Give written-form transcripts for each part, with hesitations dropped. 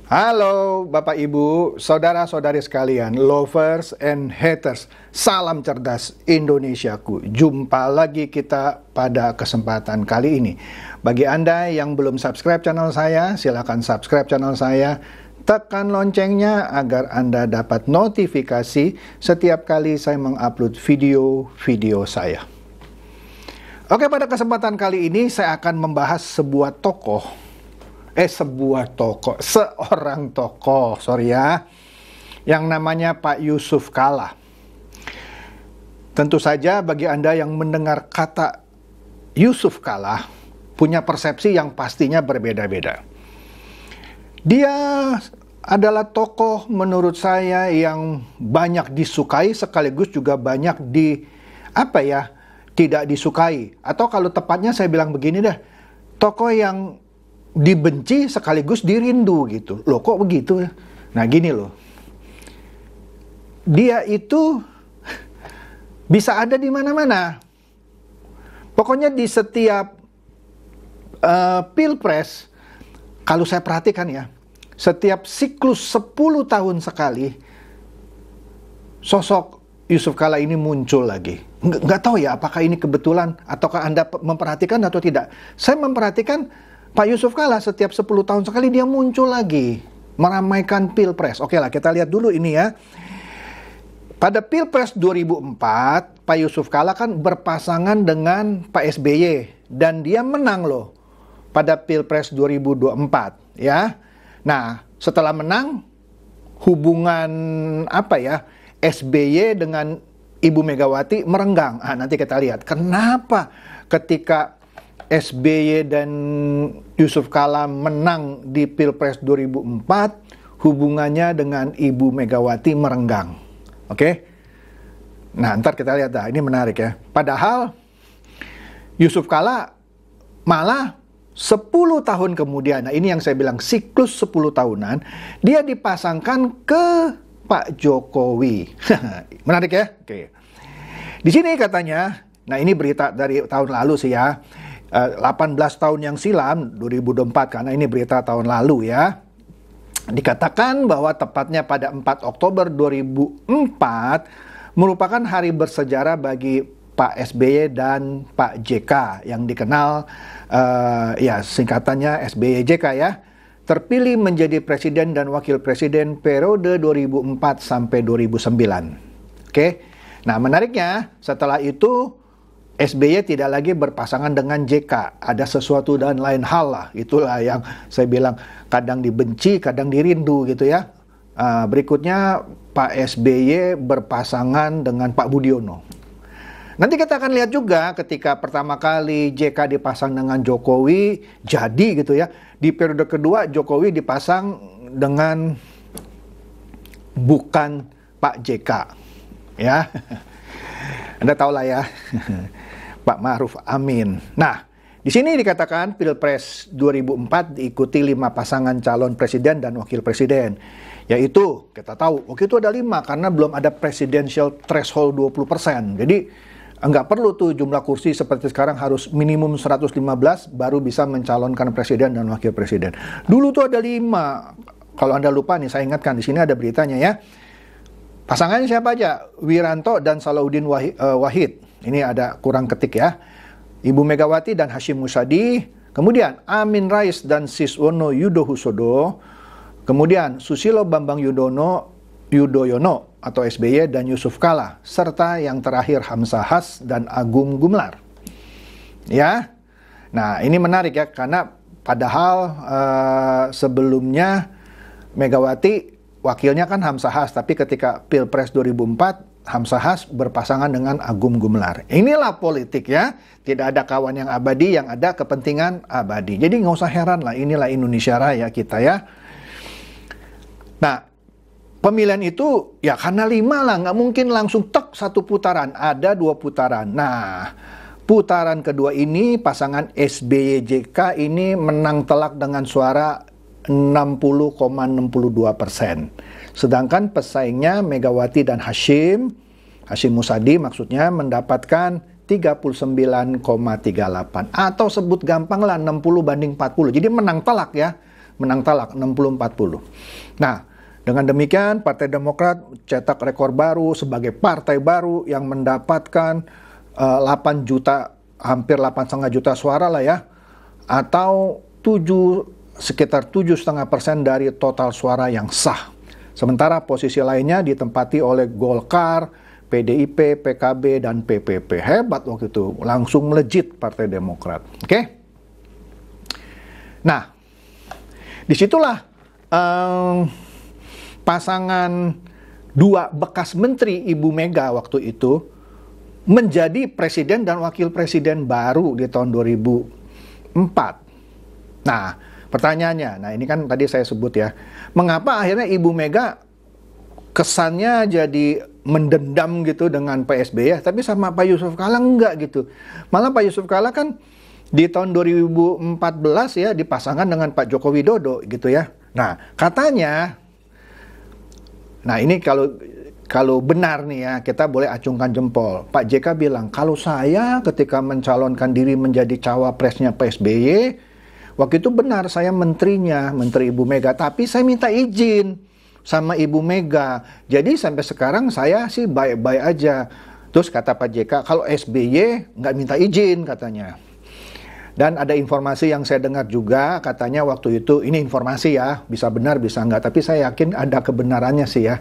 Halo Bapak Ibu, saudara-saudari sekalian, lovers and haters, salam cerdas Indonesiaku. Jumpa lagi kita pada kesempatan kali ini. Bagi Anda yang belum subscribe channel saya, silakan subscribe channel saya. Tekan loncengnya agar Anda dapat notifikasi setiap kali saya mengupload video-video saya. Oke, pada kesempatan kali ini saya akan membahas seorang tokoh, yang namanya Pak Yusuf Kalla. Tentu saja bagi Anda yang mendengar kata Yusuf Kalla punya persepsi yang pastinya berbeda-beda. Dia adalah tokoh menurut saya yang banyak disukai sekaligus juga banyak tidak disukai. Atau kalau tepatnya saya bilang begini dah, tokoh yang dibenci sekaligus dirindu gitu. Loh kok begitu ya? Nah gini loh. Dia itu bisa ada di mana-mana. Pokoknya di setiap pilpres, kalau saya perhatikan ya, setiap siklus 10 tahun sekali, sosok Yusuf Kalla ini muncul lagi. Nggak tahu ya apakah ini kebetulan ataukah Anda memperhatikan atau tidak. Saya memperhatikan Pak Yusuf Kalla setiap 10 tahun sekali dia muncul lagi meramaikan pilpres. Oke lah, kita lihat dulu ini ya. Pada pilpres 2004, Pak Yusuf Kalla kan berpasangan dengan Pak SBY dan dia menang loh pada pilpres 2024 ya. Nah, setelah menang hubungan SBY dengan Ibu Megawati merenggang. Nanti kita lihat kenapa ketika SBY dan Yusuf Kalla menang di Pilpres 2004, hubungannya dengan Ibu Megawati merenggang. Oke? Nah, ntar kita lihat ini menarik ya. Padahal Yusuf Kalla malah 10 tahun kemudian, nah ini yang saya bilang siklus 10 tahunan, dia dipasangkan ke Pak Jokowi. Menarik ya? Oke. Di sini katanya, nah ini berita dari tahun lalu sih ya. 18 tahun yang silam, 2024, karena ini berita tahun lalu ya. Dikatakan bahwa tepatnya pada 4 Oktober 2004 merupakan hari bersejarah bagi Pak SBY dan Pak JK yang dikenal singkatannya SBY JK ya. Terpilih menjadi presiden dan wakil presiden periode 2004 sampai 2009. Oke. Nah, menariknya setelah itu SBY tidak lagi berpasangan dengan JK. Ada sesuatu dan lain hal lah. Itulah yang saya bilang kadang dibenci, kadang dirindu gitu ya. Berikutnya Pak SBY berpasangan dengan Pak Budiono. Nanti kita akan lihat juga ketika pertama kali JK dipasang dengan Jokowi, jadi gitu ya. Di periode kedua Jokowi dipasang dengan bukan Pak JK. Ya. Anda tahu lah ya. Pak Ma'ruf Amin. Nah, di sini dikatakan Pilpres 2004 diikuti 5 pasangan calon presiden dan wakil presiden. Yaitu, kita tahu, waktu itu ada 5 karena belum ada presidential threshold 20%. Jadi, nggak perlu tuh jumlah kursi seperti sekarang harus minimum 115 baru bisa mencalonkan presiden dan wakil presiden. Dulu tuh ada 5. Kalau Anda lupa nih, saya ingatkan di sini ada beritanya ya. Pasangannya siapa aja? Wiranto dan Salahuddin Wahid. Ini ada kurang ketik ya. Ibu Megawati dan Hashim Muzadi. Kemudian Amin Rais dan Siswono Yudhohusodo. Kemudian Susilo Bambang Yudhoyono atau SBY dan Yusuf Kalla. Serta yang terakhir Hamzahas dan Agung Gumelar. Ya. Nah ini menarik ya. Karena padahal sebelumnya Megawati wakilnya kan Hamzahas, tapi ketika Pilpres 2004, Hamzahas berpasangan dengan Agung Gumelar. Inilah politik ya, tidak ada kawan yang abadi, yang ada kepentingan abadi. Jadi nggak usah heran lah, inilah Indonesia Raya kita ya. Nah, pemilihan itu ya karena 5 lah, nggak mungkin langsung tek 1 putaran, ada 2 putaran. Nah, putaran kedua ini pasangan SBY JK ini menang telak dengan suara 60,62%. Sedangkan pesaingnya Megawati dan Hashim Muzadi maksudnya mendapatkan 39,38 atau sebut gampang lah 60 banding 40. Jadi menang telak ya. menang telak 60-40. Nah, dengan demikian Partai Demokrat cetak rekor baru sebagai partai baru yang mendapatkan 8 juta, hampir 8,5 juta suara lah ya, atau sekitar 7,5% dari total suara yang sah. Sementara posisi lainnya ditempati oleh Golkar, PDIP, PKB, dan PPP. Hebat waktu itu, langsung melejit Partai Demokrat. Oke? Nah, disitulah pasangan dua bekas menteri Ibu Mega waktu itu menjadi presiden dan wakil presiden baru di tahun 2004. Nah, pertanyaannya, nah ini kan tadi saya sebut ya, mengapa akhirnya Ibu Mega kesannya jadi mendendam gitu dengan Pak SBY, tapi sama Pak Yusuf Kalla enggak gitu. Malah Pak Yusuf Kalla kan di tahun 2014 ya dipasangkan dengan Pak Joko Widodo gitu ya. Nah, katanya, nah ini kalau benar nih ya, kita boleh acungkan jempol. Pak JK bilang, kalau saya ketika mencalonkan diri menjadi cawapresnya Pak SBY, waktu itu benar saya menterinya, Menteri Ibu Mega, tapi saya minta izin sama Ibu Mega. Jadi sampai sekarang saya sih baik-baik aja. Terus kata Pak JK, kalau SBY nggak minta izin katanya. Dan ada informasi yang saya dengar juga, katanya waktu itu, ini informasi ya, bisa benar bisa enggak, tapi saya yakin ada kebenarannya sih ya.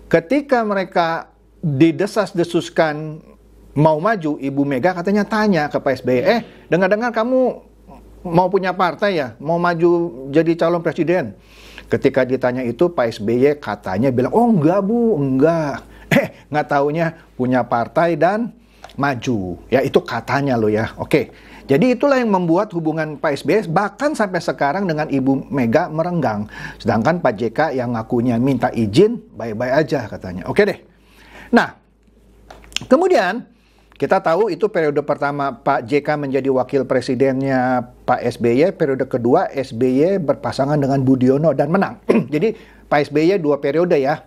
Ketika mereka didesas-desuskan mau maju, Ibu Mega katanya tanya ke Pak SBY, dengar-dengar kamu mau punya partai ya, mau maju jadi calon presiden. Ketika ditanya itu, Pak SBY katanya bilang, oh enggak Bu, enggak. Nggak taunya punya partai dan maju. Ya itu katanya loh ya, oke. Jadi itulah yang membuat hubungan Pak SBY bahkan sampai sekarang dengan Ibu Mega merenggang. Sedangkan Pak JK yang ngakunya minta izin, baik-baik aja katanya. Oke deh. Nah, kemudian kita tahu itu periode pertama Pak JK menjadi wakil presidennya Pak SBY. Periode kedua SBY berpasangan dengan Budiono dan menang. Jadi Pak SBY 2 periode ya.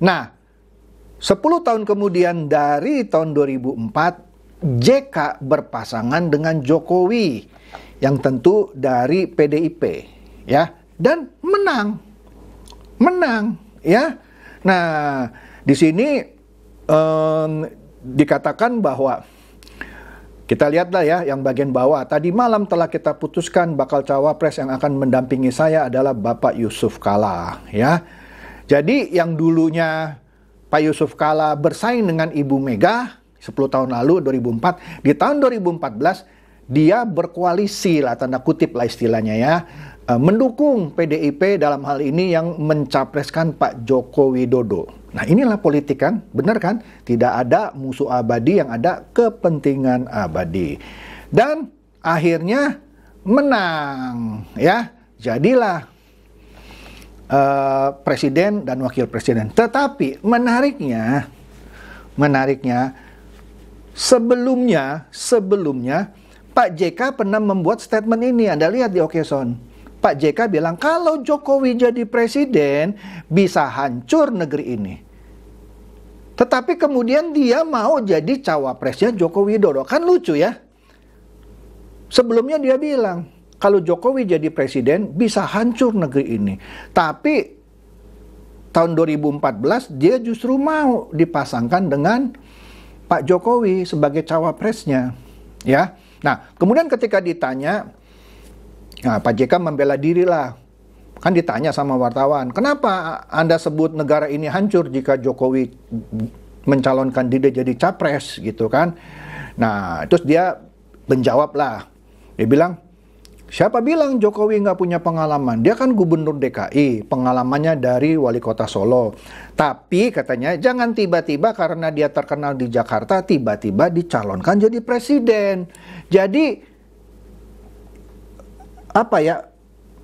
Nah, 10 tahun kemudian dari tahun 2004, JK berpasangan dengan Jokowi yang tentu dari PDIP ya, dan menang ya. Nah, di sini dikatakan bahwa kita lihatlah ya yang bagian bawah, tadi malam telah kita putuskan bakal cawapres yang akan mendampingi saya adalah Bapak Yusuf Kalla ya. Jadi yang dulunya Pak Yusuf Kalla bersaing dengan Ibu Mega 10 tahun lalu, 2004, di tahun 2014 dia berkoalisi lah, tanda kutip lah istilahnya ya, mendukung PDIP dalam hal ini yang mencapreskan Pak Joko Widodo. Nah inilah politik kan, benar kan? Tidak ada musuh abadi, yang ada kepentingan abadi. Dan akhirnya menang ya, jadilah presiden dan wakil presiden. Tetapi menariknya sebelumnya Pak JK pernah membuat statement ini. Anda lihat di Okeson. Pak JK bilang kalau Jokowi jadi presiden bisa hancur negeri ini. Tetapi kemudian dia mau jadi cawapresnya Joko Widodo. Kan lucu ya. Sebelumnya dia bilang kalau Jokowi jadi presiden bisa hancur negeri ini. Tapi tahun 2014 dia justru mau dipasangkan dengan Pak Jokowi sebagai cawapresnya, ya. Nah, kemudian ketika ditanya, nah, Pak JK membela diri lah. Kan ditanya sama wartawan, kenapa Anda sebut negara ini hancur jika Jokowi mencalonkan diri jadi capres, gitu kan? Nah, terus dia menjawab lah. Dia bilang, siapa bilang Jokowi nggak punya pengalaman? Dia kan gubernur DKI, pengalamannya dari wali kota Solo. Tapi katanya jangan tiba-tiba karena dia terkenal di Jakarta, tiba-tiba dicalonkan jadi presiden. Jadi, apa ya,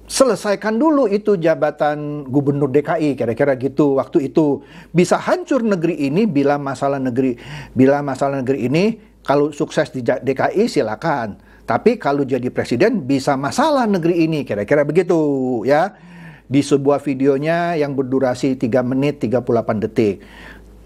selesaikan dulu itu jabatan gubernur DKI, kira-kira gitu waktu itu. Bisa hancur negeri ini bila masalah negeri ini, kalau sukses di DKI silakan. Tapi kalau jadi presiden bisa masalah negeri ini, kira-kira begitu ya. Di sebuah videonya yang berdurasi 3 menit 38 detik.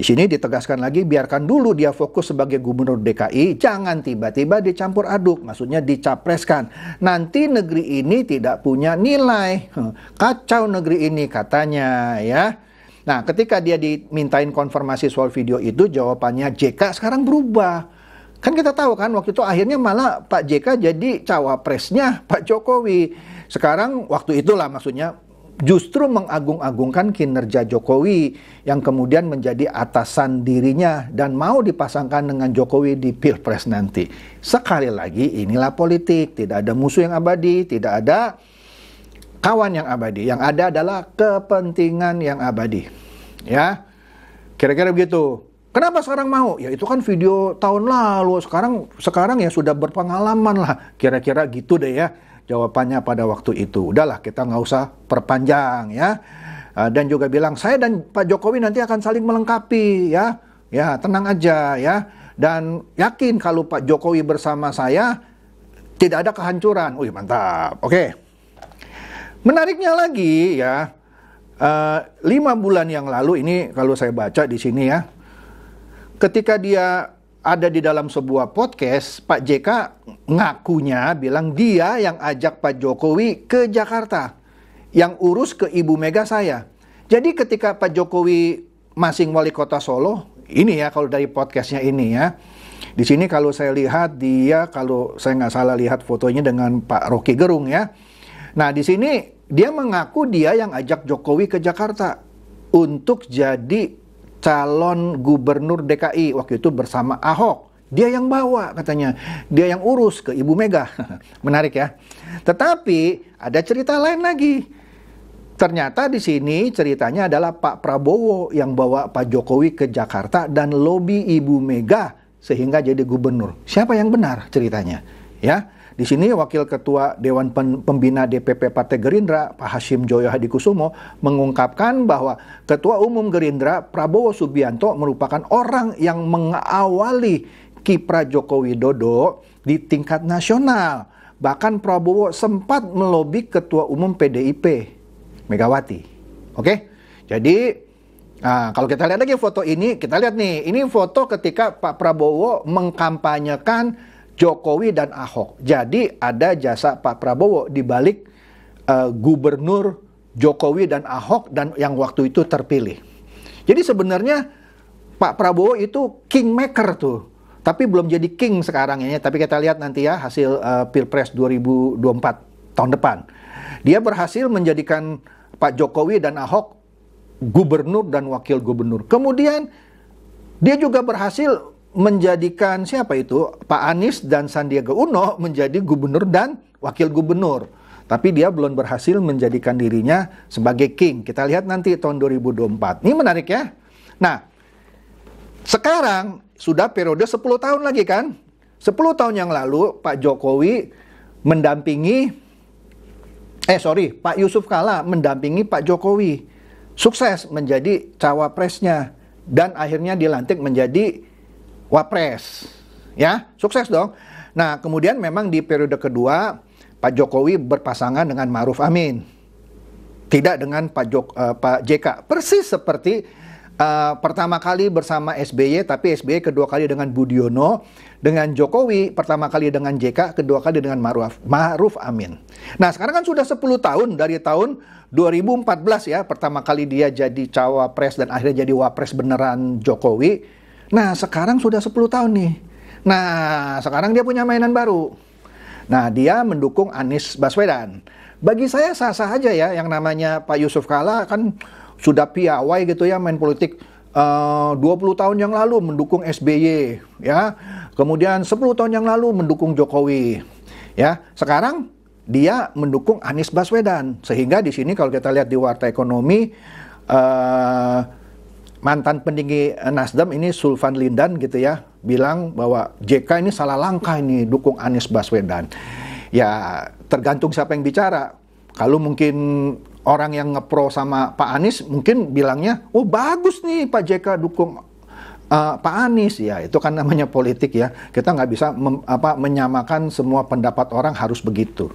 Di sini ditegaskan lagi, biarkan dulu dia fokus sebagai gubernur DKI, jangan tiba-tiba dicampur aduk, maksudnya dicapreskan. Nanti negeri ini tidak punya nilai. Kacau negeri ini katanya ya. Nah, ketika dia dimintain konfirmasi soal video itu, jawabannya JK sekarang berubah. Kan kita tahu kan, waktu itu akhirnya malah Pak JK jadi cawapresnya Pak Jokowi. Sekarang waktu itulah maksudnya justru mengagung-agungkan kinerja Jokowi yang kemudian menjadi atasan dirinya dan mau dipasangkan dengan Jokowi di Pilpres nanti. Sekali lagi, inilah politik, tidak ada musuh yang abadi, tidak ada kawan yang abadi. Yang ada adalah kepentingan yang abadi. Ya, kira-kira begitu. Kenapa sekarang mau? Ya itu kan video tahun lalu, sekarang ya sudah berpengalaman lah. Kira-kira gitu deh ya jawabannya pada waktu itu. Udahlah, kita nggak usah perpanjang ya. Dan juga bilang, saya dan Pak Jokowi nanti akan saling melengkapi ya. Ya, tenang aja ya. Dan yakin kalau Pak Jokowi bersama saya tidak ada kehancuran. Wih, mantap. Oke. Menariknya lagi ya, 5 bulan yang lalu ini kalau saya baca di sini ya, ketika dia ada di dalam sebuah podcast, Pak JK ngakunya bilang dia yang ajak Pak Jokowi ke Jakarta, yang urus ke Ibu Mega saya. Jadi ketika Pak Jokowi masing wali kota Solo, ini ya kalau dari podcastnya ini ya, di sini kalau saya lihat dia, kalau saya nggak salah lihat fotonya dengan Pak Rocky Gerung ya. Nah di sini dia mengaku dia yang ajak Jokowi ke Jakarta untuk jadi calon gubernur DKI waktu itu bersama Ahok. Dia yang bawa katanya, dia yang urus ke Ibu Mega. Menarik ya. Tetapi ada cerita lain lagi. Ternyata di sini ceritanya adalah Pak Prabowo yang bawa Pak Jokowi ke Jakarta dan lobi Ibu Mega sehingga jadi gubernur. Siapa yang benar ceritanya? Ya. Di sini Wakil Ketua Dewan Pembina DPP Partai Gerindra, Pak Hashim Joyo Hadikusumo, mengungkapkan bahwa Ketua Umum Gerindra Prabowo Subianto merupakan orang yang mengawali kiprah Joko Widodo di tingkat nasional. Bahkan Prabowo sempat melobi Ketua Umum PDIP, Megawati. Oke? Jadi, kalau kita lihat lagi foto ini, kita lihat nih, ini foto ketika Pak Prabowo mengkampanyekan Jokowi dan Ahok. Jadi ada jasa Pak Prabowo di balik gubernur Jokowi dan Ahok dan yang waktu itu terpilih. Jadi sebenarnya Pak Prabowo itu kingmaker tuh. Tapi belum jadi king sekarang ya. Tapi kita lihat nanti ya hasil Pilpres 2024 tahun depan. Dia berhasil menjadikan Pak Jokowi dan Ahok gubernur dan wakil gubernur. Kemudian dia juga berhasil menjadikan siapa itu? Pak Anies dan Sandiaga Uno menjadi gubernur dan wakil gubernur. Tapi dia belum berhasil menjadikan dirinya sebagai king. Kita lihat nanti tahun 2024. Ini menarik ya. Nah, sekarang sudah periode 10 tahun lagi kan? 10 tahun yang lalu Pak Jokowi mendampingi Pak Yusuf Kalla mendampingi Pak Jokowi. Sukses menjadi cawapresnya dan akhirnya dilantik menjadi wapres, ya, sukses dong. Nah, kemudian memang di periode kedua Pak Jokowi berpasangan dengan Ma'ruf Amin, tidak dengan Pak JK. Persis seperti pertama kali bersama SBY, tapi SBY kedua kali dengan Budiono, dengan Jokowi pertama kali dengan JK, kedua kali dengan Ma'ruf Amin. Nah, sekarang kan sudah 10 tahun dari tahun 2014 ya, pertama kali dia jadi cawapres dan akhirnya jadi wapres beneran Jokowi. Nah, sekarang sudah 10 tahun nih. Nah, sekarang dia punya mainan baru. Nah, dia mendukung Anies Baswedan. Bagi saya sah-sah aja ya, yang namanya Pak Yusuf Kalla kan sudah piawai gitu ya main politik 20 tahun yang lalu mendukung SBY ya. Kemudian 10 tahun yang lalu mendukung Jokowi. Ya, sekarang dia mendukung Anies Baswedan. Sehingga di sini kalau kita lihat di Warta Ekonomi mantan petinggi Nasdem ini Sulvan Lindan gitu ya, bilang bahwa JK ini salah langkah ini dukung Anies Baswedan. Ya tergantung siapa yang bicara. Kalau mungkin orang yang ngepro sama Pak Anies mungkin bilangnya, oh bagus nih Pak JK dukung Pak Anies. Ya itu kan namanya politik ya. Kita nggak bisa menyamakan semua pendapat orang harus begitu.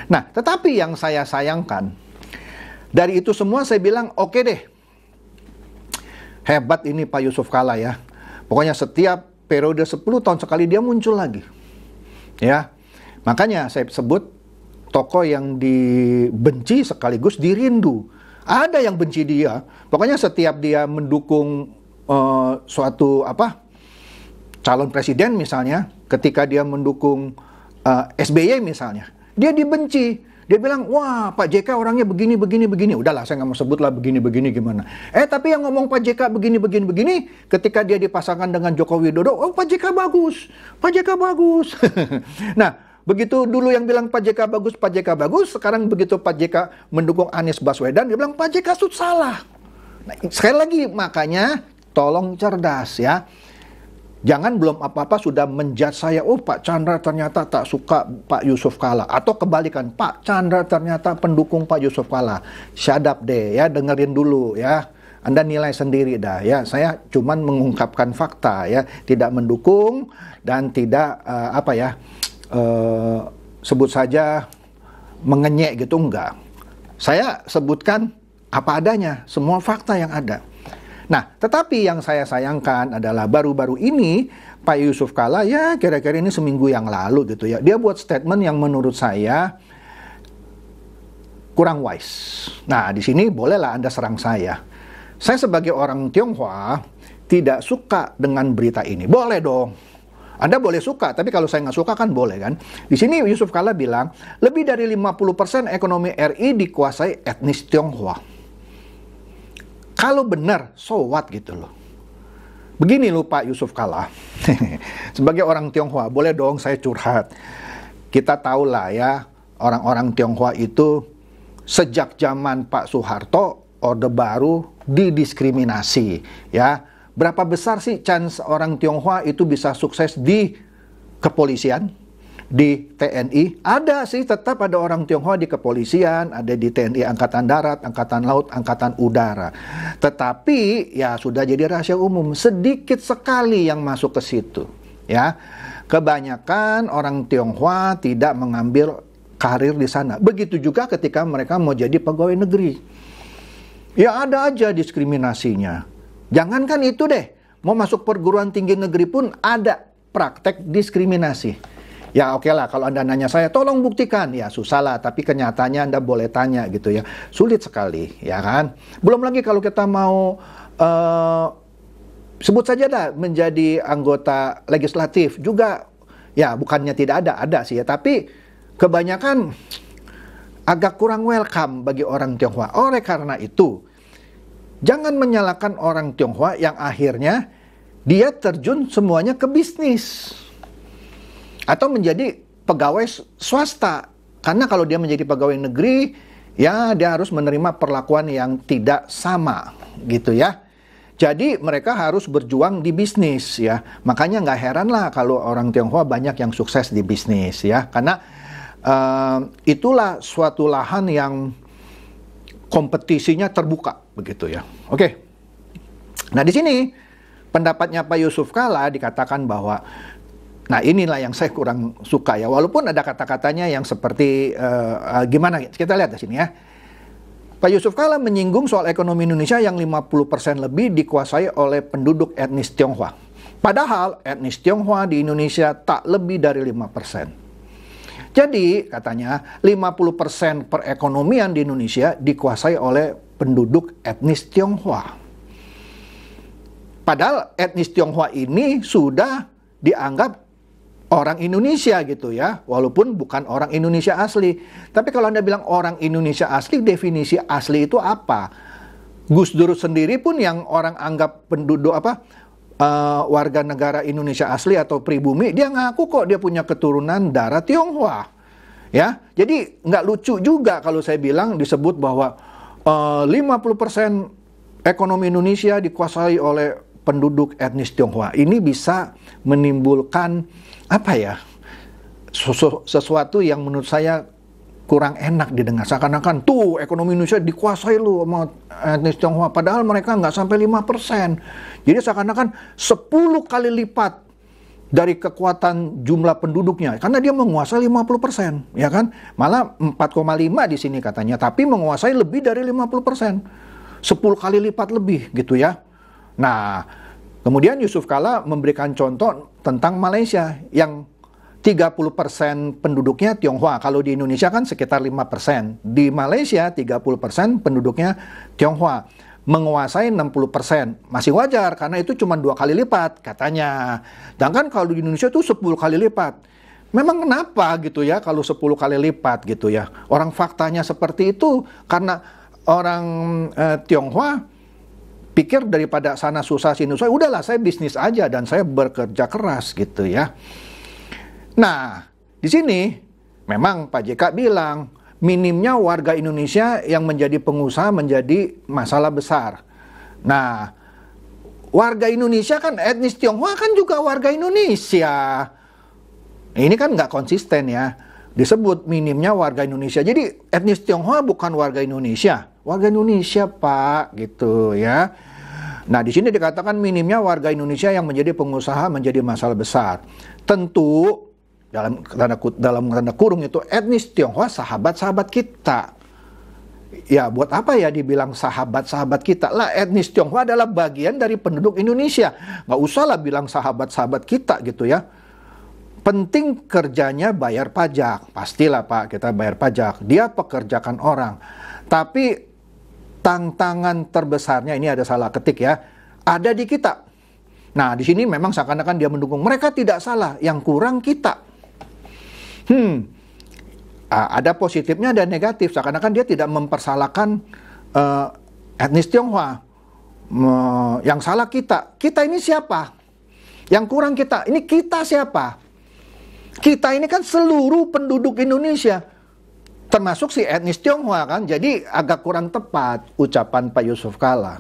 Nah tetapi yang saya sayangkan dari itu semua saya bilang oke deh. Hebat ini Pak Yusuf Kalla ya. Pokoknya setiap periode 10 tahun sekali dia muncul lagi. Ya. Makanya saya sebut tokoh yang dibenci sekaligus dirindu. Ada yang benci dia. Pokoknya setiap dia mendukung suatu calon presiden misalnya, ketika dia mendukung SBY misalnya, dia dibenci. Dia bilang, wah Pak JK orangnya begini. Udahlah, saya nggak mau sebut lah begini gimana. Tapi yang ngomong Pak JK begini, ketika dia dipasangkan dengan Joko Widodo, oh Pak JK bagus. Nah, begitu dulu yang bilang Pak JK bagus, sekarang begitu Pak JK mendukung Anies Baswedan, dia bilang Pak JK salah. Nah, sekali lagi, makanya tolong cerdas ya. Jangan belum apa-apa sudah menjudge saya, oh Pak Chandra ternyata tak suka Pak Yusuf Kalla. Atau kebalikan, Pak Chandra ternyata pendukung Pak Yusuf Kalla. Shut up deh ya, dengerin dulu ya. Anda nilai sendiri dah ya. Saya cuman mengungkapkan fakta ya, tidak mendukung dan tidak sebut saja mengenyek gitu, enggak. Saya sebutkan apa adanya, semua fakta yang ada. Nah, tetapi yang saya sayangkan adalah baru-baru ini Pak Yusuf Kalla ya kira-kira ini seminggu yang lalu gitu ya, dia buat statement yang menurut saya kurang wise. Nah, di sini bolehlah Anda serang saya. Saya sebagai orang Tionghoa tidak suka dengan berita ini. Boleh dong. Anda boleh suka, tapi kalau saya nggak suka kan boleh kan. Di sini Yusuf Kalla bilang, lebih dari 50% ekonomi RI dikuasai etnis Tionghoa. Kalau benar, so what gitu loh. Begini loh Pak Yusuf Kalla. Sebagai orang Tionghoa, boleh dong saya curhat. Kita tahu lah ya, orang-orang Tionghoa itu sejak zaman Pak Soeharto, Orde Baru didiskriminasi. Ya, berapa besar sih chance orang Tionghoa itu bisa sukses di kepolisian? Di TNI, ada sih, tetap ada orang Tionghoa di kepolisian, ada di TNI Angkatan Darat, Angkatan Laut, Angkatan Udara. Tetapi ya sudah jadi rahasia umum, sedikit sekali yang masuk ke situ. Ya, kebanyakan orang Tionghoa tidak mengambil karir di sana. Begitu juga ketika mereka mau jadi pegawai negeri. Ya ada aja diskriminasinya. Jangankan itu deh, mau masuk perguruan tinggi negeri pun ada praktek diskriminasi. Ya oke lah, kalau Anda nanya saya, tolong buktikan. Ya susah lah, tapi kenyataannya Anda boleh tanya gitu ya. Sulit sekali, ya kan? Belum lagi kalau kita mau, sebut saja dah, menjadi anggota legislatif juga. Ya bukannya tidak ada sih ya. Tapi kebanyakan agak kurang welcome bagi orang Tionghoa. Oleh karena itu, jangan menyalahkan orang Tionghoa yang akhirnya dia terjun semuanya ke bisnis. Atau menjadi pegawai swasta. Karena kalau dia menjadi pegawai negeri, ya dia harus menerima perlakuan yang tidak sama, gitu ya. Jadi mereka harus berjuang di bisnis ya. Makanya nggak heran lah kalau orang Tionghoa banyak yang sukses di bisnis ya. Karena itulah suatu lahan yang kompetisinya terbuka, begitu ya. Oke. Nah di sini pendapatnya Pak Yusuf Kalla dikatakan bahwa, nah inilah yang saya kurang suka ya, walaupun ada kata-katanya yang seperti gimana, kita lihat di sini ya. Pak Yusuf Kalla menyinggung soal ekonomi Indonesia yang 50% lebih dikuasai oleh penduduk etnis Tionghoa. Padahal etnis Tionghoa di Indonesia tak lebih dari 5%. Jadi katanya 50% perekonomian di Indonesia dikuasai oleh penduduk etnis Tionghoa. Padahal etnis Tionghoa ini sudah dianggap orang Indonesia gitu ya, walaupun bukan orang Indonesia asli. Tapi kalau Anda bilang orang Indonesia asli, definisi asli itu apa? Gus Dur sendiri pun yang orang anggap penduduk warga negara Indonesia asli atau pribumi, dia ngaku kok dia punya keturunan darah Tionghoa. Ya, jadi nggak lucu juga kalau saya bilang disebut bahwa 50% ekonomi Indonesia dikuasai oleh penduduk etnis Tionghoa. Ini bisa menimbulkan sesuatu yang menurut saya kurang enak didengar. Seakan-akan tuh ekonomi Indonesia dikuasai lu sama etnis Tionghoa, padahal mereka nggak sampai 5%. Jadi seakan-akan 10 kali lipat dari kekuatan jumlah penduduknya, karena dia menguasai 50%, ya kan? Malah 4,5 di sini katanya, tapi menguasai lebih dari 50%. 10 kali lipat lebih gitu ya. Nah, kemudian Yusuf Kala memberikan contoh tentang Malaysia yang 30% penduduknya Tionghoa. Kalau di Indonesia kan sekitar 5%. Di Malaysia 30% penduduknya Tionghoa. Menguasai 60%. Masih wajar karena itu cuma 2 kali lipat katanya. Sedangkan kalau di Indonesia itu 10 kali lipat. Memang kenapa gitu ya kalau 10 kali lipat gitu ya. Orang faktanya seperti itu karena orang Tionghoa pikir daripada sana susah sini susah, udahlah saya bisnis aja dan saya bekerja keras gitu ya. Nah, di sini memang Pak JK bilang minimnya warga Indonesia yang menjadi pengusaha menjadi masalah besar. Nah, warga Indonesia kan etnis Tionghoa kan juga warga Indonesia. Ini kan nggak konsisten ya. Disebut minimnya warga Indonesia. Jadi etnis Tionghoa bukan warga Indonesia. Warga Indonesia Pak gitu ya. Nah di sini dikatakan minimnya warga Indonesia yang menjadi pengusaha menjadi masalah besar. Tentu dalam tanda kurung itu etnis Tionghoa sahabat-sahabat kita. Ya buat apa ya dibilang sahabat-sahabat kita? Lah etnis Tionghoa adalah bagian dari penduduk Indonesia. Nggak usah lah bilang sahabat-sahabat kita gitu ya. Penting kerjanya bayar pajak. Pastilah Pak kita bayar pajak. Dia pekerjakan orang. Tapi tantangan terbesarnya ini ada salah ketik ya. Ada di kita. Nah di sini memang seakan-akan dia mendukung. Mereka tidak salah. Yang kurang kita. Ada positifnya dan negatif. Seakan-akan dia tidak mempersalahkan etnis Tionghoa. Yang salah kita. Kita ini siapa? Yang kurang kita. Ini kita siapa? Kita ini kan seluruh penduduk Indonesia. Termasuk si etnis Tionghoa kan. Jadi agak kurang tepat ucapan Pak Yusuf Kala.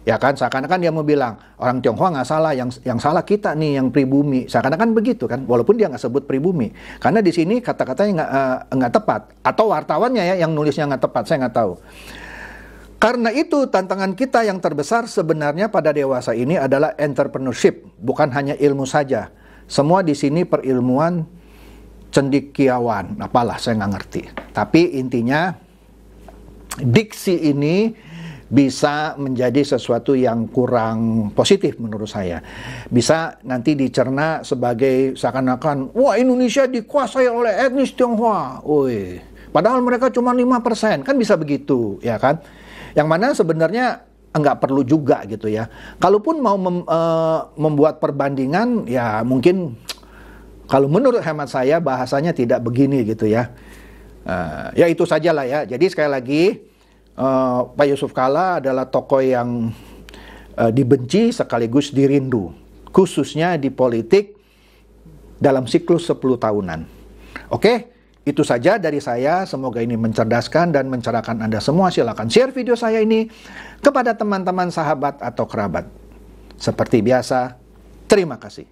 Ya kan, seakan-akan dia mau bilang orang Tionghoa nggak salah, yang salah kita nih yang pribumi. Seakan-akan begitu kan, walaupun dia nggak sebut pribumi. Karena di sini kata-katanya nggak tepat. Atau wartawannya ya yang nulisnya nggak tepat, saya nggak tahu. Karena itu tantangan kita yang terbesar sebenarnya pada dewasa ini adalah entrepreneurship, bukan hanya ilmu saja. Semua di sini perilmuan cendekiawan, apalah saya nggak ngerti. Tapi intinya diksi ini bisa menjadi sesuatu yang kurang positif menurut saya. Bisa nanti dicerna sebagai seakan-akan, wah Indonesia dikuasai oleh etnis Tionghoa. Padahal mereka cuma 5%, kan bisa begitu, ya kan? Yang mana sebenarnya nggak perlu juga gitu ya. Kalaupun mau membuat perbandingan, ya mungkin kalau menurut hemat saya bahasanya tidak begini gitu ya. Ya itu sajalah ya. Jadi sekali lagi, Pak Yusuf Kala adalah tokoh yang dibenci sekaligus dirindu. Khususnya di politik dalam siklus 10 tahunan. Oke? Itu saja dari saya, semoga ini mencerdaskan dan mencerahkan Anda semua. Silakan share video saya ini kepada teman-teman, sahabat, atau kerabat. Seperti biasa, terima kasih.